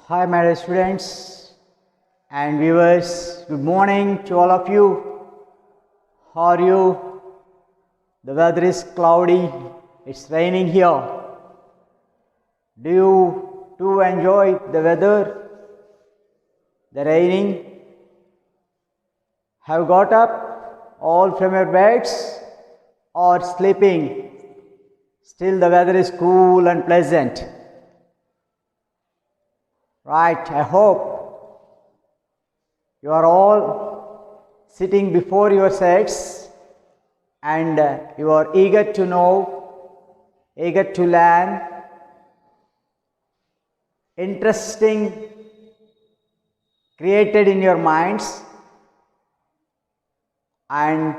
Hi, my dear students and viewers. Good morning to all of you. How are you? The weather is cloudy. It's raining here. Do you too enjoy the weather? The raining? Have got up all from your beds or sleeping? Still the weather is cool and pleasant. Right, I hope you are all sitting before your sets and you are eager to know, eager to learn, interesting created in your minds, and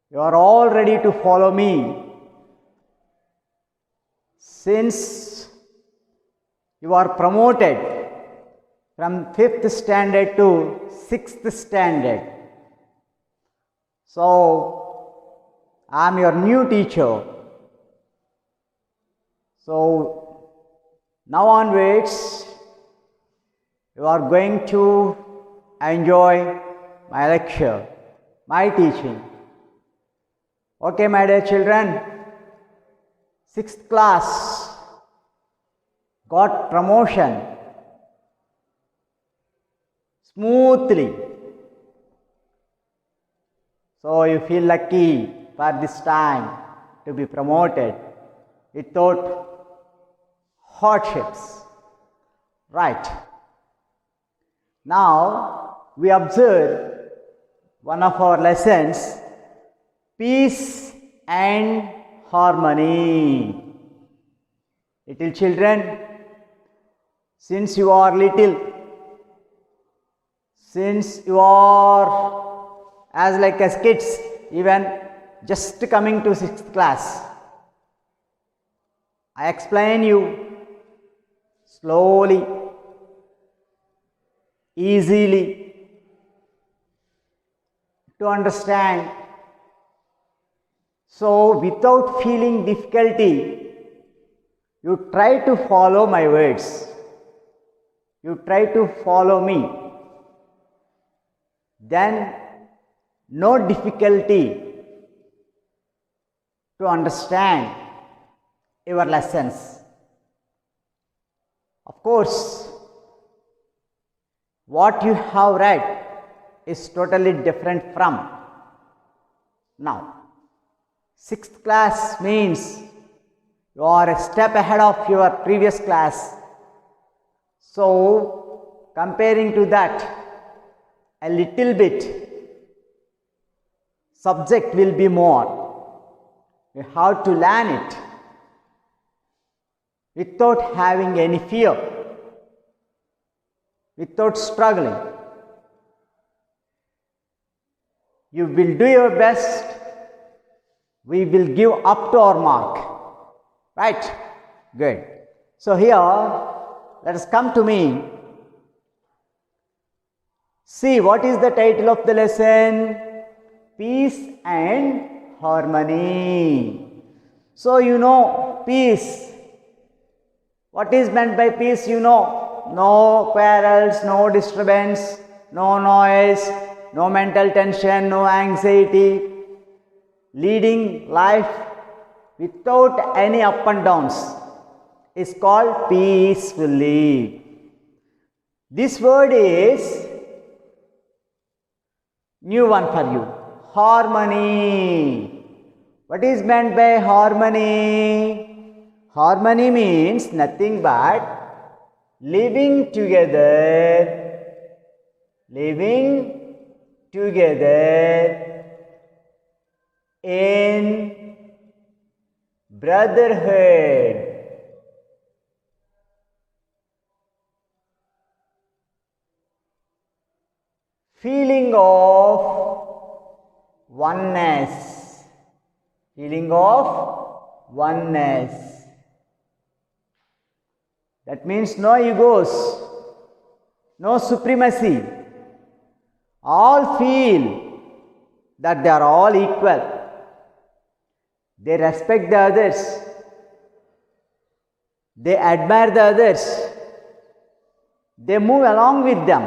you are all ready to follow me. Since you are promoted from 5th standard to 6th standard. So, I am your new teacher. So, now onwards, you are going to enjoy my lecture, my teaching. Okay, my dear children, 6th class got promotion smoothly. So you feel lucky for this time to be promoted without hardships. Right. Now we observe one of our lessons, peace and harmony. Little children, since you are little, since you are as kids, even just coming to 6th class, I explain you slowly, easily to understand. So without feeling difficulty, you try to follow my words. You try to follow me. Then no difficulty to understand your lessons. Of course, what you have read is totally different from now. 6th class means you are a step ahead of your previous class. So, comparing to that, a little bit subject will be more. You have to learn it without having any fear, without struggling. You will do your best. We will give up to our mark. Right? Good. So here, let us come to me. See, what is the title of the lesson? Peace and harmony. So you know, peace. What is meant by peace? You know, no quarrels, no disturbance, no noise, no mental tension, no anxiety. Leading life without any up and downs is called peacefully. This word is new one for you. Harmony. What is meant by harmony? Harmony means nothing but living together. Living together in brotherhood. Feeling of oneness. Feeling of oneness. That means no egos, no supremacy. All feel that they are all equal. They respect the others. They admire the others. They move along with them,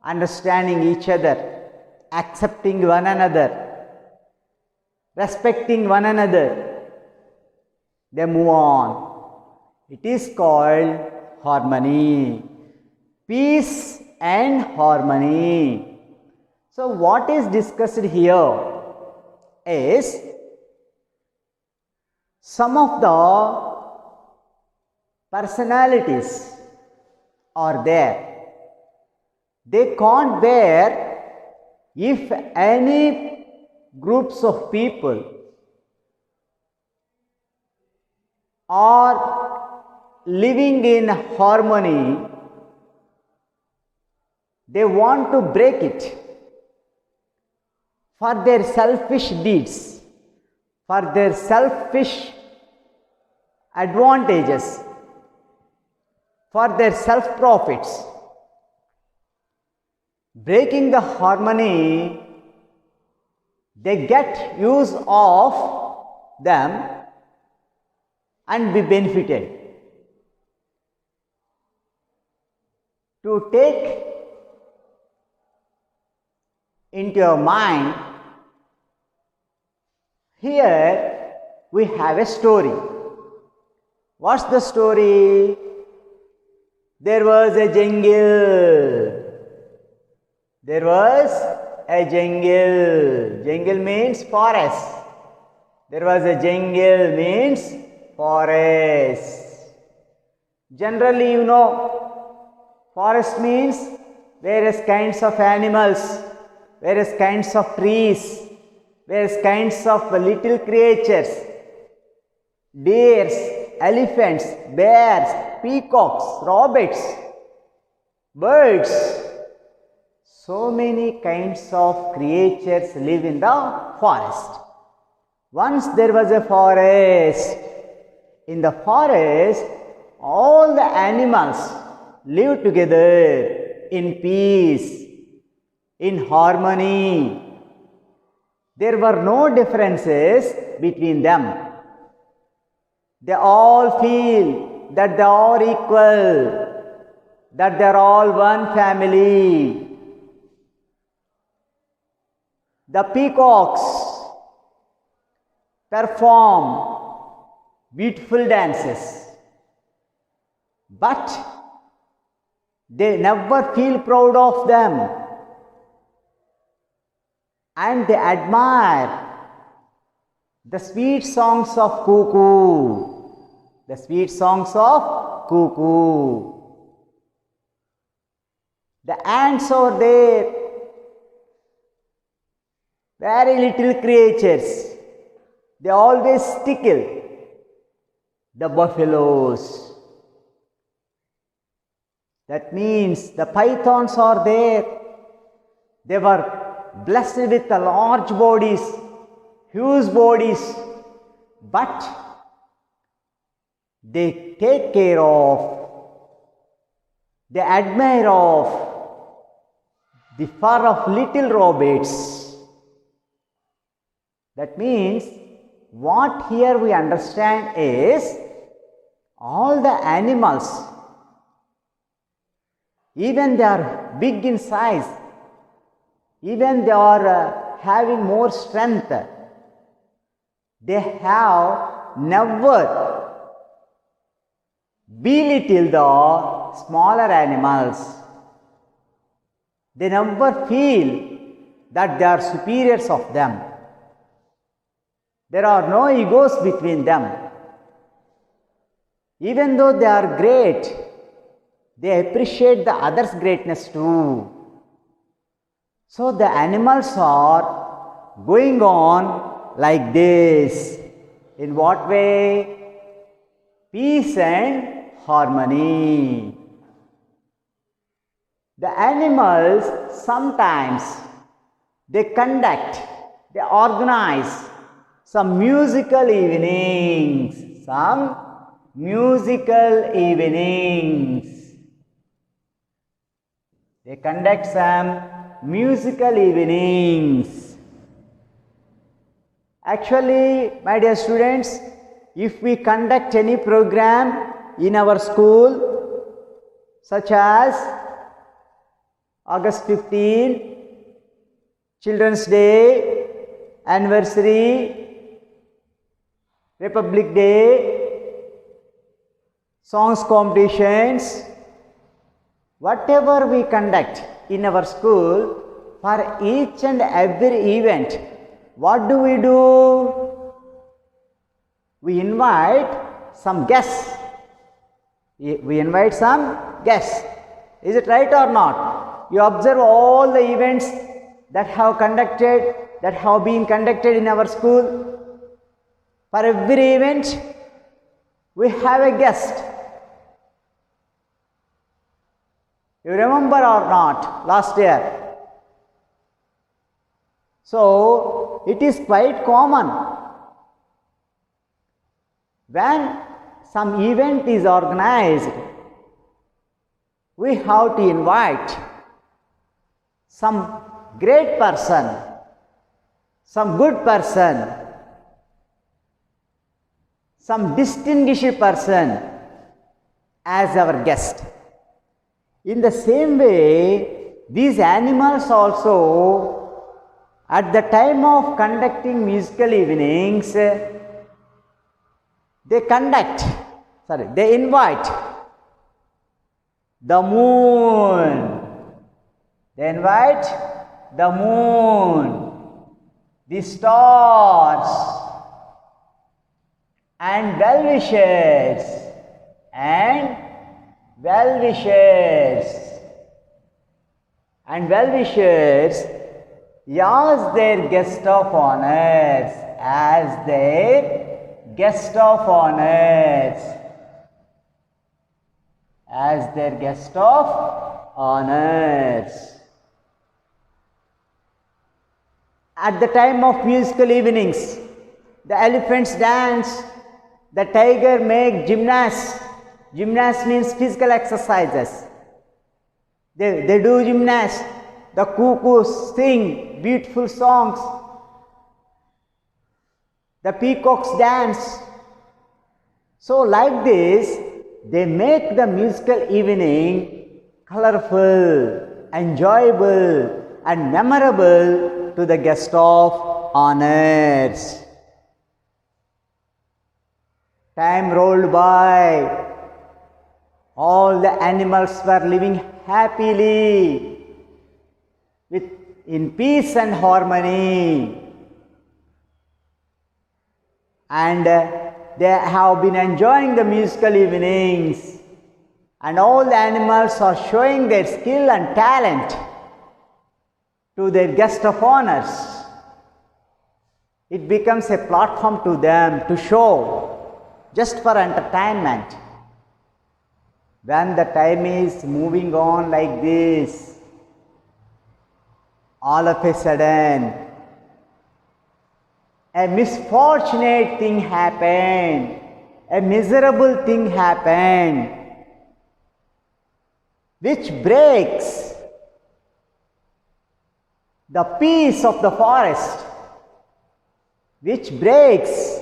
understanding each other, accepting one another, respecting one another. They move on. It is called harmony. Peace and harmony. So what is discussed here is some of the personalities are there. They can't bear if any groups of people are living in harmony. They want to break it for their selfish deeds, for their selfish advantages, for their self profits. Breaking the harmony, they get use of them and be benefited. To take into your mind, here we have a story. What's the story? There was a jungle. There was a jungle. Jungle means forest. There was a jungle means forest. Generally, you know, forest means various kinds of animals, various kinds of trees, various kinds of little creatures, deers, elephants, bears, peacocks, rabbits, birds. So many kinds of creatures live in the forest. Once there was a forest. In the forest, all the animals live together in peace, in harmony. There were no differences between them. They all feel that they are equal, that they are all one family. The peacocks perform beautiful dances, but they never feel proud of them, and they admire the sweet songs of cuckoo, the sweet songs of cuckoo. The ants are there, very little creatures. They always tickle the buffaloes. That means the pythons are there. They were blessed with the large bodies, huge bodies, but they take care of, they admire of the fur of little rabbits. That means what here we understand is all the animals, even they are big in size, even they are having more strength, they have never belittle the smaller animals. They never feel that they are superiors of them. There are no egos between them. Even though they are great, they appreciate the others' greatness too. So the animals are going on like this. In what way? Peace and harmony. The animals sometimes they conduct, they organize some musical evenings. They conduct some musical evenings. Actually, my dear students, if we conduct any program in our school, such as August 15, Children's Day, Anniversary, Republic Day, songs competitions, whatever we conduct in our school, for each and every event, what do? We invite some guests. We invite some guests. Is it right or not? You observe all the events that have been conducted in our school. For every event, we have a guest. You remember or not last year? So, it is quite common. When some event is organized, we have to invite some great person, some good person, some distinguished person as our guest. In the same way, these animals also, at the time of conducting musical evenings, they invite the moon. They invite the moon, the stars, and well-wishers, as their guest of honors, At the time of musical evenings, the elephants dance, the tiger make gymnasts. Gymnasts means physical exercises. They do gymnasts. The cuckoos sing beautiful songs. The peacocks dance. So like this, they make the musical evening colorful, enjoyable, and memorable to the guest of honors. Time rolled by. All the animals were living happily, in peace and harmony. And they have been enjoying the musical evenings, and all the animals are showing their skill and talent to their guest of honors. It becomes a platform to them to show, just for entertainment. When the time is moving on like this, all of a sudden, a misfortunate thing happened, a miserable thing happened, which breaks the peace of the forest, which breaks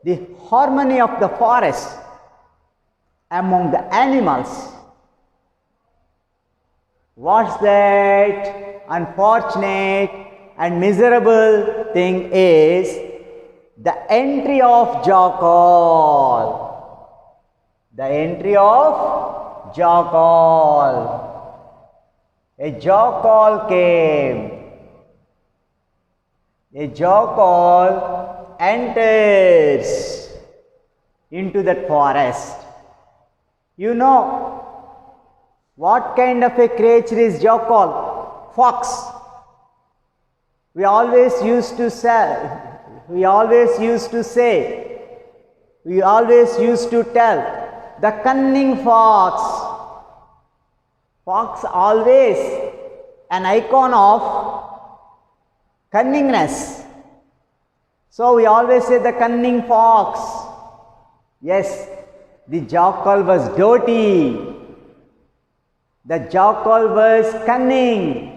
the harmony of the forest among the animals. What's that unfortunate and miserable thing is the entry of jackal. The entry of jackal. A jackal came. A jackal enters into that forest. You know what kind of a creature is jackal? Fox. We always used to tell, the cunning fox. Fox always an icon of cunningness. So we always say the cunning fox. Yes, the jackal was dirty. The jackal was cunning.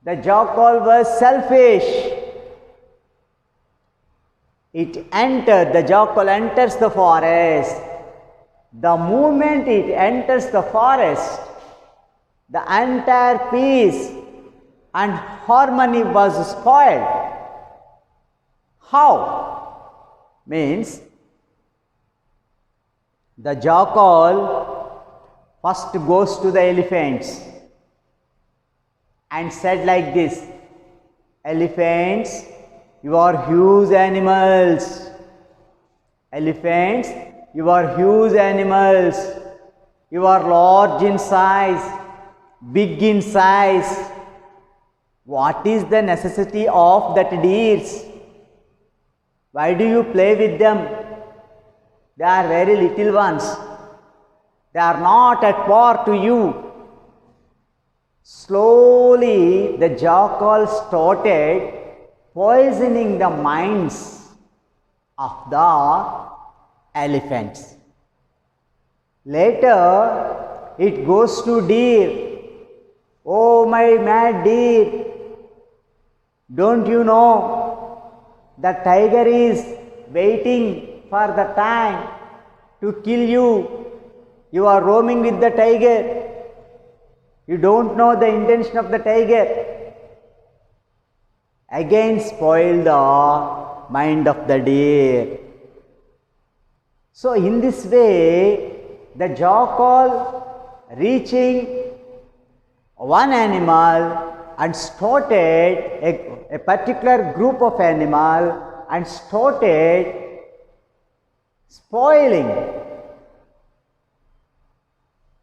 The jackal was selfish. The jackal enters the forest The moment it enters the forest, the entire peace and harmony was spoiled. How? Means the jackal first goes to the elephants and said like this, elephants, you are huge animals. Elephants, you are huge animals. You are large in size, big in size. What is the necessity of that deers? Why do you play with them? They are very little ones. They are not at par to you. Slowly the jackal started poisoning the minds of the elephants. Later it goes to deer. Oh my mad deer, don't you know the tiger is waiting for the time to kill you. You are roaming with the tiger. You don't know the intention of the tiger. Again spoil the mind of the deer. So in this way, the jackal reaching one animal and started a particular group of animal and started spoiling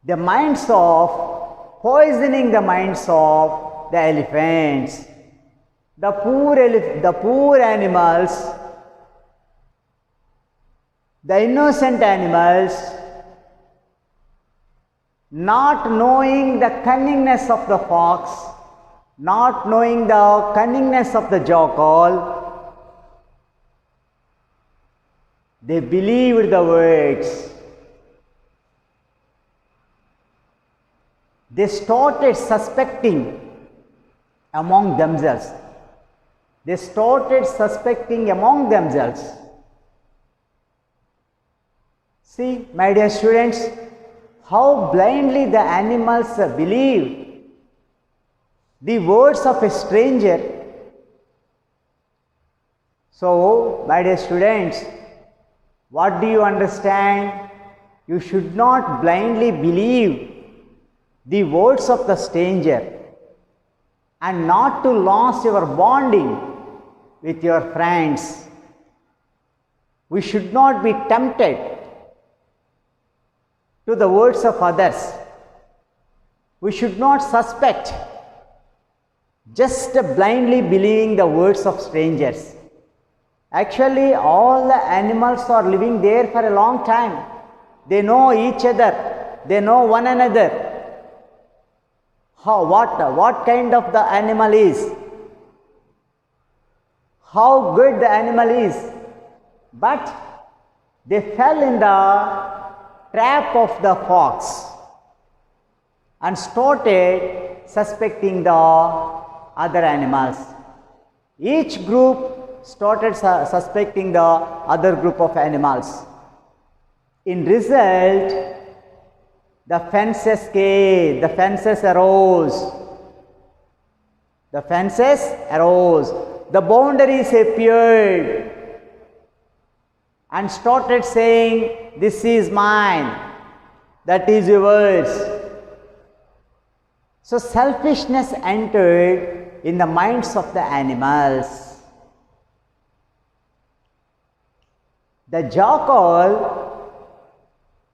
the minds of, poisoning the minds of the elephants. The poor animals, the innocent animals, not knowing the cunningness of the fox, not knowing the cunningness of the jackal, they believed the words. They started suspecting among themselves. They started suspecting among themselves. See, my dear students, how blindly the animals believe the words of a stranger. So, my dear students, what do you understand? You should not blindly believe the words of the stranger and not to lose your bonding with your friends. We should not be tempted to the words of others. We should not suspect just blindly believing the words of strangers. Actually, all the animals are living there for a long time. They know each other. They know one another. What kind of the animal is, how good the animal is, but they fell in the trap of the fox and started suspecting the other animals. Each group started suspecting the other group of animals. In result, the fences came, the fences arose. The fences arose. The boundaries appeared and started saying, this is mine, that is yours. So selfishness entered in the minds of the animals. The jackal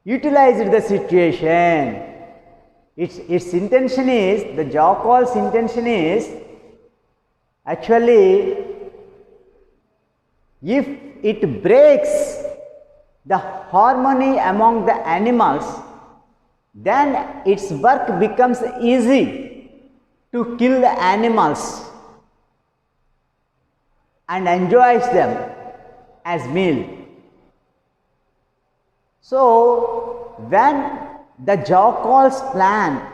utilized the situation. Its intention is, the jackal's intention is, actually, if it breaks the harmony among the animals, then its work becomes easy to kill the animals and enjoys them as meal. So, when the jackal's plan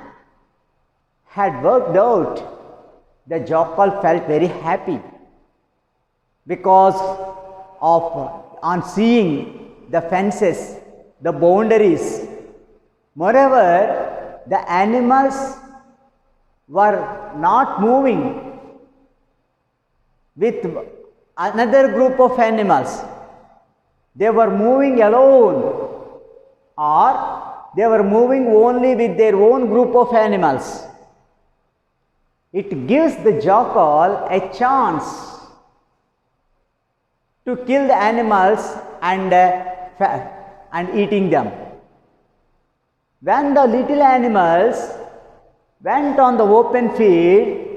had worked out, the jackal felt very happy because of on seeing the fences the boundaries. Moreover, the animals were not moving with another group of animals. They were moving alone, or they were moving only with their own group of animals. It gives the jackal a chance to kill the animals and eating them. When the little animals went on the open field,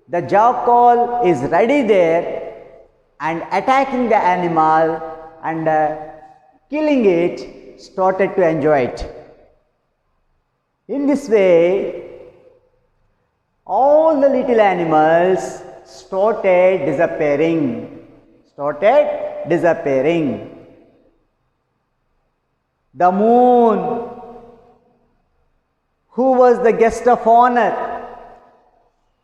the jackal is ready there and attacking the animal and killing it, started to enjoy it. In this way, all the little animals started disappearing. The moon, who was the guest of honor,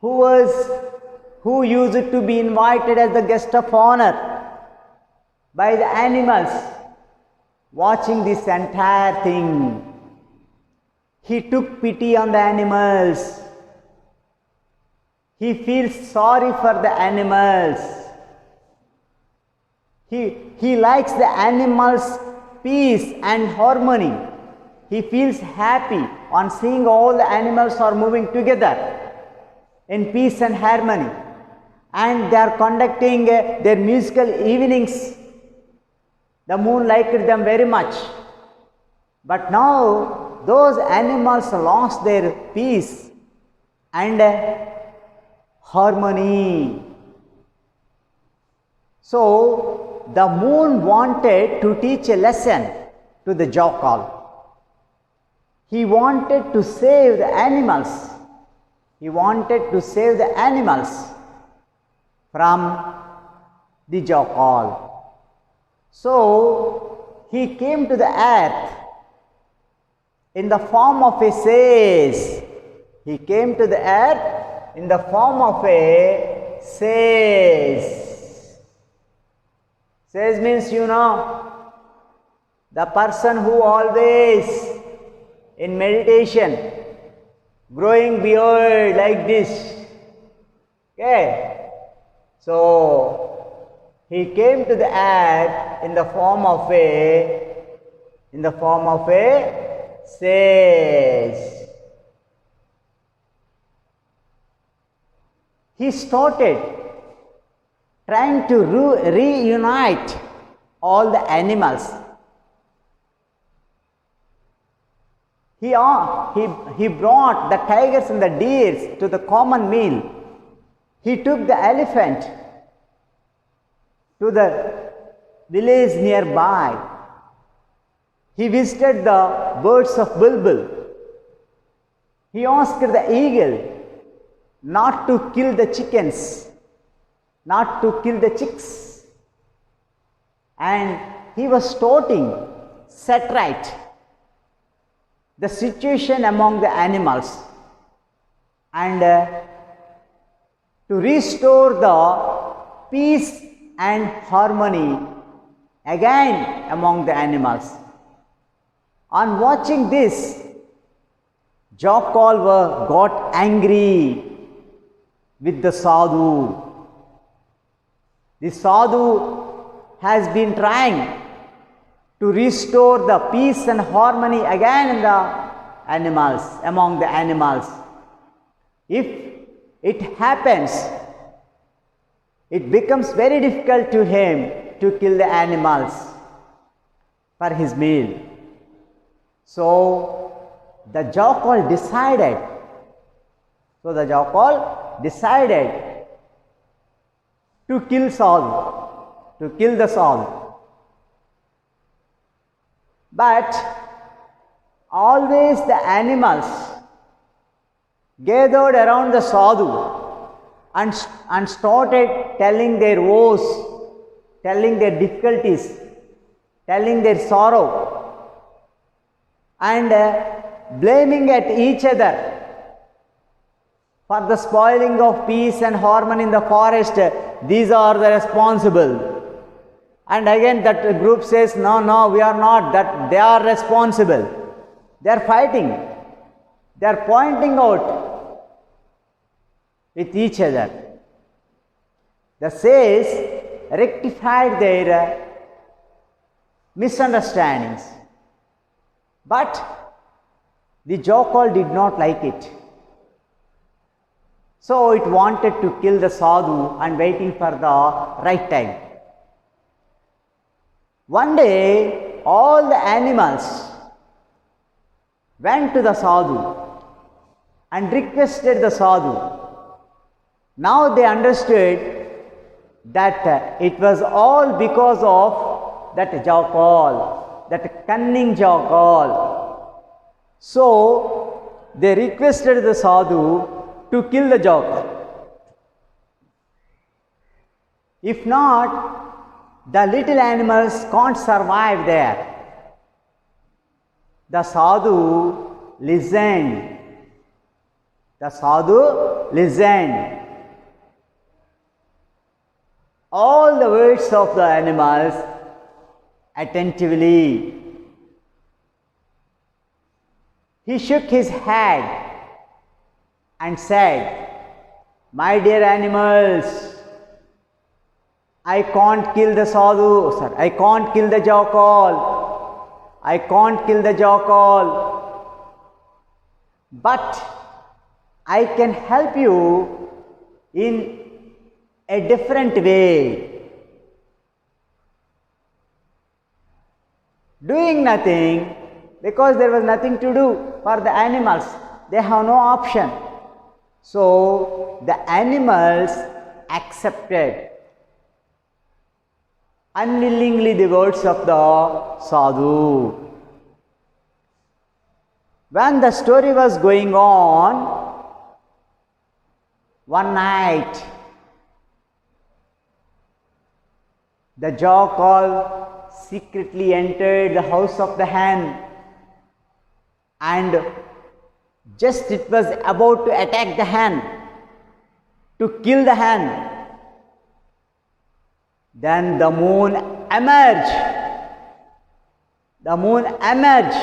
who used to be invited as the guest of honor by the animals, watching this entire thing, he took pity on the animals. He feels sorry for the animals. He likes the animals' peace and harmony. He feels happy on seeing all the animals are moving together in peace and harmony, and they are conducting their musical evenings. The moon liked them very much. But now those animals lost their peace and harmony. So the moon wanted to teach a lesson to the jackal. He wanted to save the animals. He wanted to save the animals from the jackal. So he came to the earth in the form of a sage. He came to the earth in the form of a sage. Sage means, the person who always in meditation, growing beard like this. Okay. So he came to the earth in the form of a sage. He started trying to reunite all the animals. He brought the tigers and the deers to the common meal. He took the elephant to the village nearby. He visited the birds of bulbul. He asked the eagle not to kill the chickens, not to kill the chicks. And he was starting set right the situation among the animals and to restore the peace and harmony again among the animals. On watching this, jackal got angry with the Sado. The Sado has been trying to restore the peace and harmony again in the animals, among the animals. If it happens, it becomes very difficult to him to kill the animals for his meal. So the jackal decided to kill Sado, to kill the Sado. But always the animals gathered around the Sado and started telling their woes, telling their difficulties, telling their sorrow, and blaming at each other for the spoiling of peace and harmony in the forest. These are the responsible. And again that group says, no, no, we are not, that they are responsible. They are fighting. They are pointing out with each other. The says rectified their misunderstandings. But the jackal did not like it. So it wanted to kill the sadhu and waiting for the right time. One day, all the animals went to the sadhu and requested the sadhu. Now they understood that it was all because of that jackal, that cunning jackal. So they requested the sadhu to kill the jackal. If not, the little animals can't survive there. The sadhu listened. The sadhu listened. All the words of the animals attentively. He shook his head and said, "My dear animals, I can't kill the sadhu, sir. I can't kill the jackal. I can't kill the jackal. But I can help you in a different way. Doing nothing, because there was nothing to do for the animals. They have no option. So the animals accepted unwillingly the words of the sadhu. When the story was going on, one night the jackal secretly entered the house of the hen, and just it was about to attack the hen, to kill the hen. Then the moon emerged. The moon emerged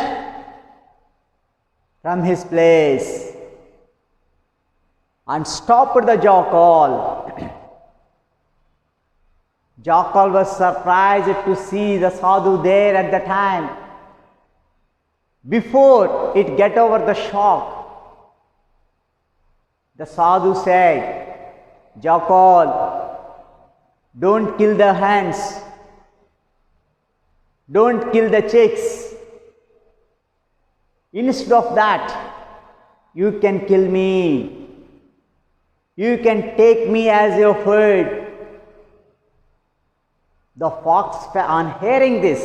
from his place and stopped the jackal. Jackal was surprised to see the sadhu there at the time. Before it get over the shock, the sadhu said, "Jackal, don't kill the hens. Don't kill the chicks. Instead of that, you can kill me. You can take me as your food." The fox, on hearing this,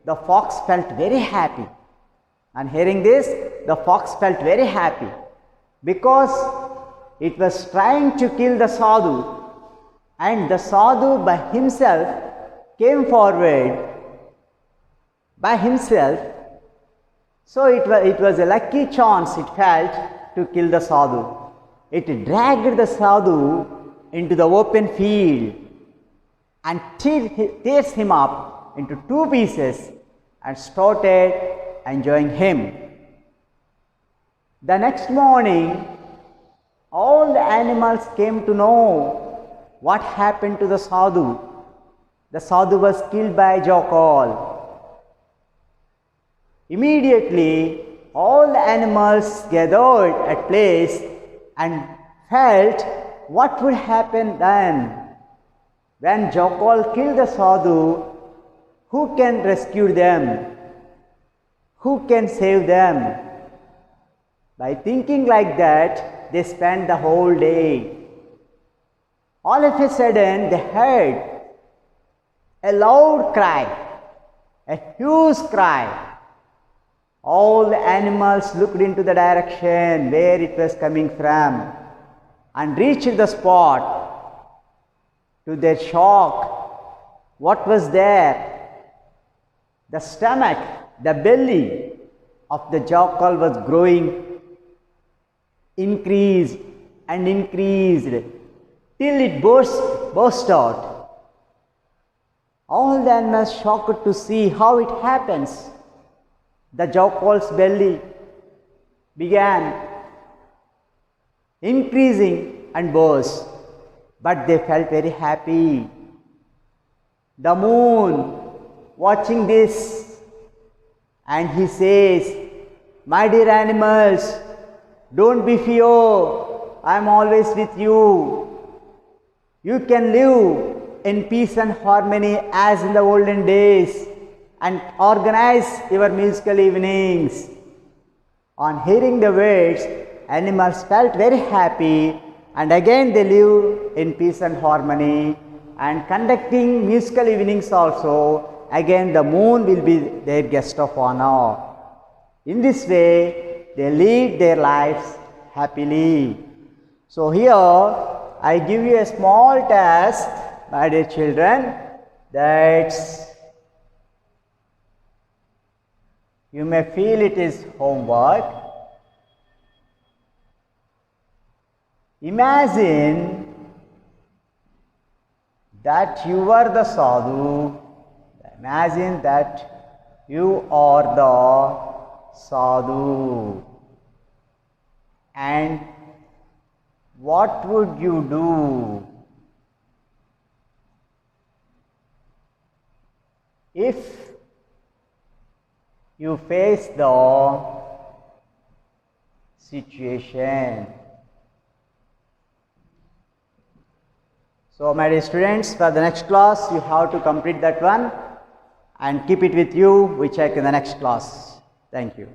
the fox felt very happy. On hearing this, the fox felt very happy, because it was trying to kill the sadhu, and the sadhu by himself came forward by himself. So it was a lucky chance it felt to kill the sadhu. It dragged the sadhu into the open field and tears him up into two pieces and started enjoying him. The next morning, all the animals came to know what happened to the sadhu. The sadhu was killed by jackal. Immediately, all the animals gathered at place and felt what would happen then. When jackal killed the sadhu, who can rescue them? Who can save them? By thinking like that, they spent the whole day. All of a sudden, they heard a loud cry, a huge cry. All the animals looked into the direction where it was coming from and reached the spot. To their shock, what was there? The stomach, the belly of the jackal was growing, increased and increased till it burst burst out. All the animals shocked to see how it happens. The jackal's belly began increasing and burst, but they felt very happy. The moon watching this, and he says, "My dear animals, don't be fear. I am always with you. You can live in peace and harmony as in the olden days and organize your musical evenings." On hearing the words, animals felt very happy, and again they live in peace and harmony and conducting musical evenings also. Again the moon will be their guest of honor. In this way they lead their lives happily. So here I give you a small task, my dear children, that's you may feel it is homework. Imagine that you are the sadhu. Imagine that you are the sadhu. And what would you do if you face the situation? So my dear students, for the next class you have to complete that one and keep it with you. We check in the next class. Thank you.